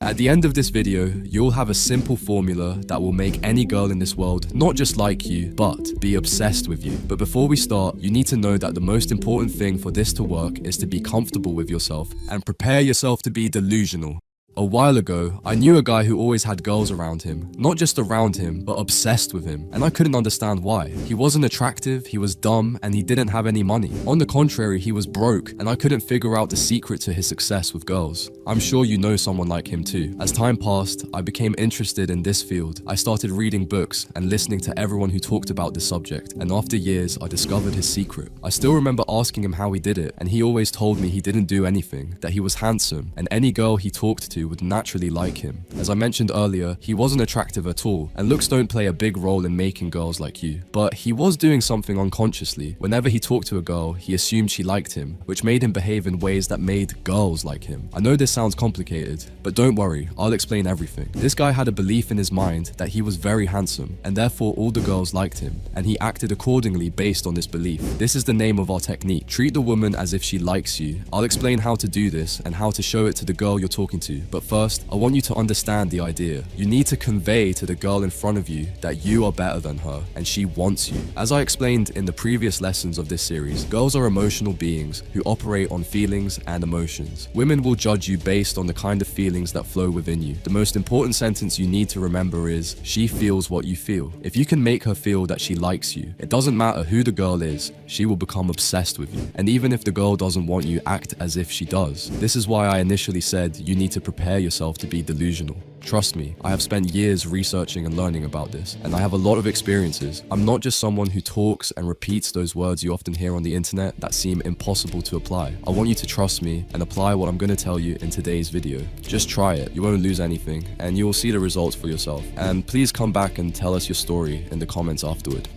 At the end of this video, you'll have a simple formula that will make any girl in this world not just like you, but be obsessed with you. But before we start, you need to know that the most important thing for this to work is to be comfortable with yourself and prepare yourself to be delusional. A while ago, I knew a guy who always had girls around him. Not just around him, but obsessed with him. And I couldn't understand why. He wasn't attractive, he was dumb, and he didn't have any money. On the contrary, he was broke, and I couldn't figure out the secret to his success with girls. I'm sure you know someone like him too. As time passed, I became interested in this field. I started reading books and listening to everyone who talked about this subject. And after years, I discovered his secret. I still remember asking him how he did it, and he always told me he didn't do anything, that he was handsome, and any girl he talked to would naturally like him. As I mentioned earlier, he wasn't attractive at all, and looks don't play a big role in making girls like you. But he was doing something unconsciously. Whenever he talked to a girl, he assumed she liked him, which made him behave in ways that made girls like him. I know this sounds complicated, but don't worry, I'll explain everything. This guy had a belief in his mind that he was very handsome, and therefore all the girls liked him, and he acted accordingly based on this belief. This is the name of our technique. Treat the woman as if she likes you. I'll explain how to do this and how to show it to the girl you're talking to, but first, I want you to understand the idea. You need to convey to the girl in front of you that you are better than her and she wants you. As I explained in the previous lessons of this series, girls are emotional beings who operate on feelings and emotions. Women will judge you based on the kind of feelings that flow within you. The most important sentence you need to remember is, she feels what you feel. If you can make her feel that she likes you, it doesn't matter who the girl is, she will become obsessed with you. And even if the girl doesn't want you, act as if she does. This is why I initially said you need to prepare yourself to be delusional. Trust me, I have spent years researching and learning about this, and I have a lot of experiences. I'm not just someone who talks and repeats those words you often hear on the internet that seem impossible to apply. I want you to trust me and apply what I'm going to tell you in today's video. Just try it, you won't lose anything, and you will see the results for yourself. And please come back and tell us your story in the comments afterward.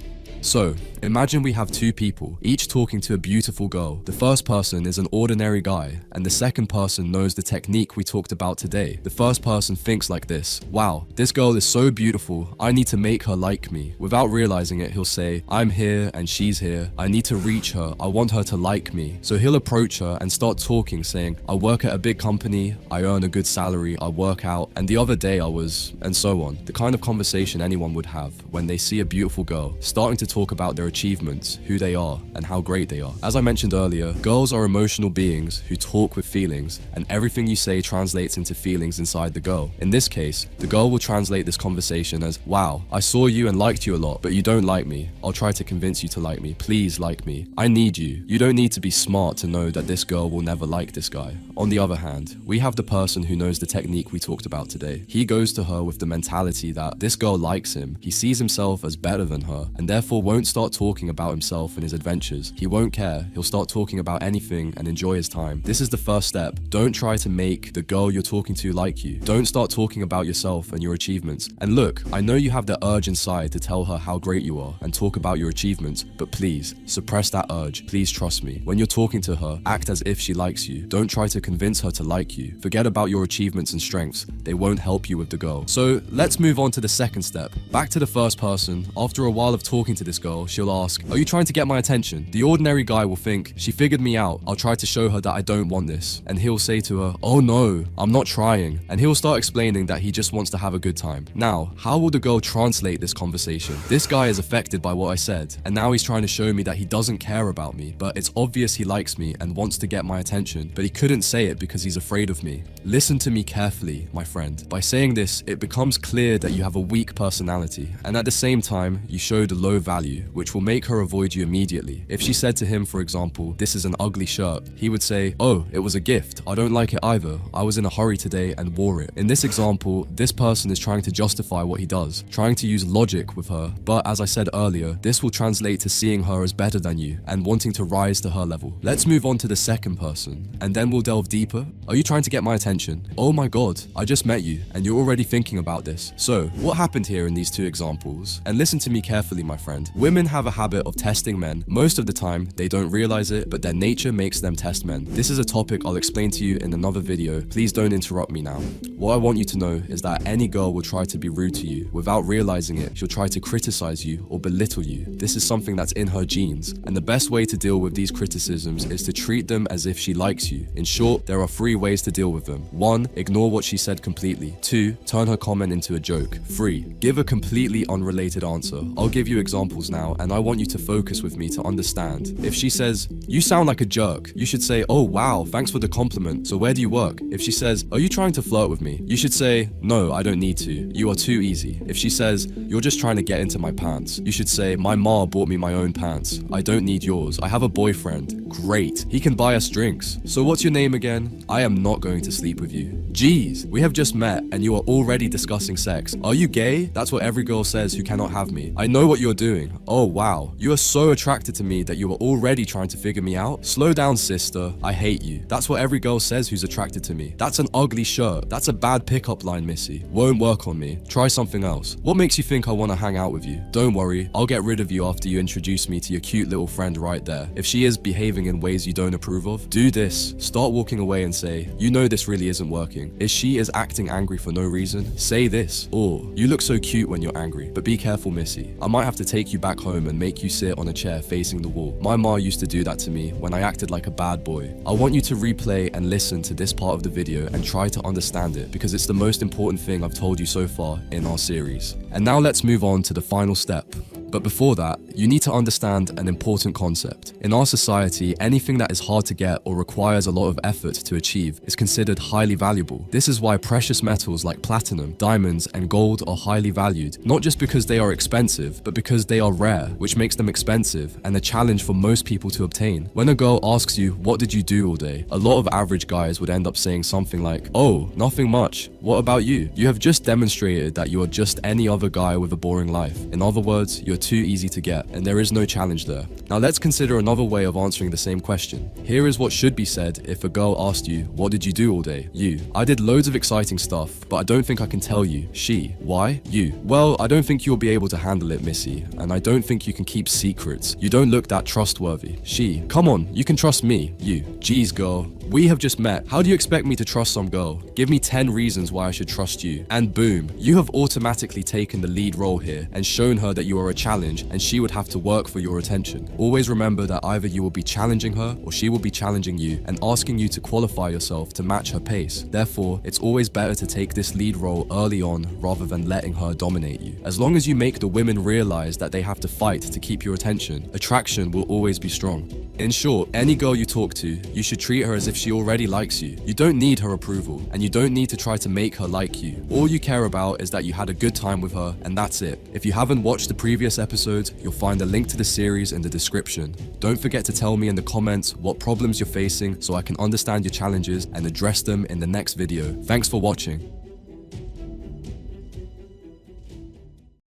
So, imagine we have two people, each talking to a beautiful girl. The first person is an ordinary guy, and the second person knows the technique we talked about today. The first person thinks like this: wow, this girl is so beautiful, I need to make her like me. Without realizing it, he'll say, I'm here and she's here, I need to reach her, I want her to like me. So he'll approach her and start talking, saying, I work at a big company, I earn a good salary, I work out, and the other day I was, and so on. The kind of conversation anyone would have when they see a beautiful girl, starting to talk about their achievements, who they are, and how great they are. As I mentioned earlier, girls are emotional beings who talk with feelings, and everything you say translates into feelings inside the girl. In this case, the girl will translate this conversation as, wow, I saw you and liked you a lot, but you don't like me. I'll try to convince you to like me. Please like me. I need you. You don't need to be smart to know that this girl will never like this guy. On the other hand, we have the person who knows the technique we talked about today. He goes to her with the mentality that this girl likes him, he sees himself as better than her, and therefore won't start talking about himself and his adventures. He won't care. He'll start talking about anything and enjoy his time. This is the first step. Don't try to make the girl you're talking to like you. Don't start talking about yourself and your achievements. And look, I know you have the urge inside to tell her how great you are and talk about your achievements, but please, suppress that urge. Please trust me. When you're talking to her, act as if she likes you. Don't try to convince her to like you. Forget about your achievements and strengths. They won't help you with the girl. So let's move on to the second step. Back to the first person. After a while of talking to this girl, she'll ask, are you trying to get my attention? The ordinary guy will think, she figured me out, I'll try to show her that I don't want this. And he'll say to her, oh no, I'm not trying. And he'll start explaining that he just wants to have a good time. Now, how will the girl translate this conversation? This guy is affected by what I said, and now he's trying to show me that he doesn't care about me, but it's obvious he likes me and wants to get my attention, but he couldn't say it because he's afraid of me. Listen to me carefully, my friend. By saying this, it becomes clear that you have a weak personality, and at the same time, you showed a low value, which will make her avoid you immediately. If she said to him, for example, this is an ugly shirt, he would say, oh, it was a gift, I don't like it either, I was in a hurry today and wore it. In this example, this person is trying to justify what he does, trying to use logic with her, but as I said earlier, this will translate to seeing her as better than you and wanting to rise to her level. Let's move on to the second person, and then we'll delve deeper. Are you trying to get my attention? Oh my god, I just met you, and you're already thinking about this. So, what happened here in these two examples? And listen to me carefully, my friend. Women have have a habit of testing men. Most of the time, they don't realize it, but their nature makes them test men. This is a topic I'll explain to you in another video. Please don't interrupt me now. What I want you to know is that any girl will try to be rude to you. Without realizing it, she'll try to criticize you or belittle you. This is something that's in her genes, and the best way to deal with these criticisms is to treat them as if she likes you. In short, there are 3 ways to deal with them. 1. Ignore what she said completely. 2. Turn her comment into a joke. 3. Give a completely unrelated answer. I'll give you examples now, and I want you to focus with me to understand. If she says, "You sound like a jerk," you should say, "Oh wow, thanks for the compliment. So where do you work?" If she says, "Are you trying to flirt with me?" you should say, "No, I don't need to. You are too easy." If she says, "You're just trying to get into my pants," you should say, "My ma bought me my own pants. I don't need yours. I have a boyfriend. Great. He can buy us drinks. So what's your name again? I am not going to sleep with you." Jeez, we have just met and you are already discussing sex. Are you gay? That's what every girl says who cannot have me. I know what you're doing. Oh wow, you are so attracted to me that you are already trying to figure me out? Slow down, sister. I hate you. That's what every girl says who's attracted to me. That's an ugly shirt. That's a bad pickup line, missy. Won't work on me. Try something else. What makes you think I want to hang out with you? Don't worry, I'll get rid of you after you introduce me to your cute little friend right there. If she is behaving in ways you don't approve of, do this. Start walking away and say, "You know this really isn't working." If she is acting angry for no reason, say this. Or, "You look so cute when you're angry, but be careful, missy. I might have to take you back home and make you sit on a chair facing the wall. My ma used to do that to me when I acted like a bad boy." I want you to replay and listen to this part of the video and try to understand it, because it's the most important thing I've told you so far in our series. And now let's move on to the final step. But before that, you need to understand an important concept. In our society, anything that is hard to get or requires a lot of effort to achieve is considered highly valuable. This is why precious metals like platinum, diamonds, and gold are highly valued, not just because they are expensive, but because they are rare, which makes them expensive and a challenge for most people to obtain. When a girl asks you, "What did you do all day?" a lot of average guys would end up saying something like, "Oh, nothing much. What about you?" You have just demonstrated that you are just any other guy with a boring life. In other words, you're too easy to get, and there is no challenge there. Now let's consider another way of answering the same question. Here is what should be said if a girl asked you, "What did you do all day?" You: "I did loads of exciting stuff, but I don't think I can tell you." She: "Why?" You: "Well, I don't think you'll be able to handle it, missy, and I don't think you can keep secrets. You don't look that trustworthy." She: "Come on, you can trust me." You: "Geez, girl, we have just met. How do you expect me to trust some girl? Give me 10 reasons why I should trust you." And boom, you have automatically taken the lead role here and shown her that you are a challenge and she would have to work for your attention. Always remember that either you will be challenging her or she will be challenging you and asking you to qualify yourself to match her pace. Therefore, it's always better to take this lead role early on rather than letting her dominate you. As long as you make the women realize that they have to fight to keep your attention, attraction will always be strong. In short, any girl you talk to, you should treat her as if she already likes you. You don't need her approval, and you don't need to try to make her like you. All you care about is that you had a good time with her, and that's it. If you haven't watched the previous episodes, you'll find a link to the series in the description. Don't forget to tell me in the comments what problems you're facing so I can understand your challenges and address them in the next video. Thanks for watching.